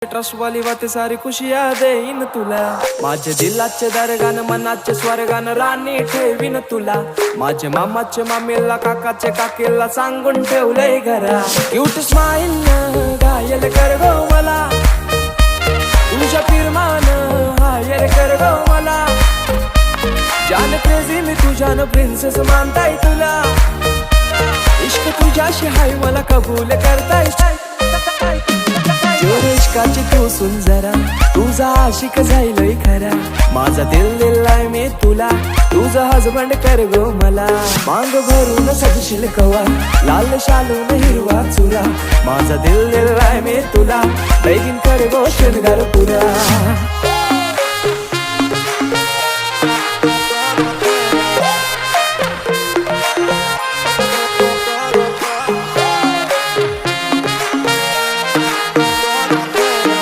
Trust वाली बातें सारी खुशियां देईन तुला, माझे दिलाचे दरगान मनाचे स्वर्गान राणी ठेवीन तुला, माझे मामाचे मामीला काकाचे काकीला सांगून ठेवलंय घरा. क्यूट स्माइल घायल कर गो मला, तुझ्या फिरमान हायर कर गो मला, जान क्रेझी मी तुझ्यान प्रिन्सेस मानताय तुला, इश्क तुझ्याशी हाय मला कबूल करताय. इश्काची तू सुन जरा, तुझा आशिक जाईलय खरा, माझा दिल दिलाय मी तुला, तुझा हजबंड कर गो मला. मांग भरून सजशील कवा, लाल शालून हिरवा चुरा, माझा दिल दिलाय मी तुला, लगीन कर गो शृंगार पुरा.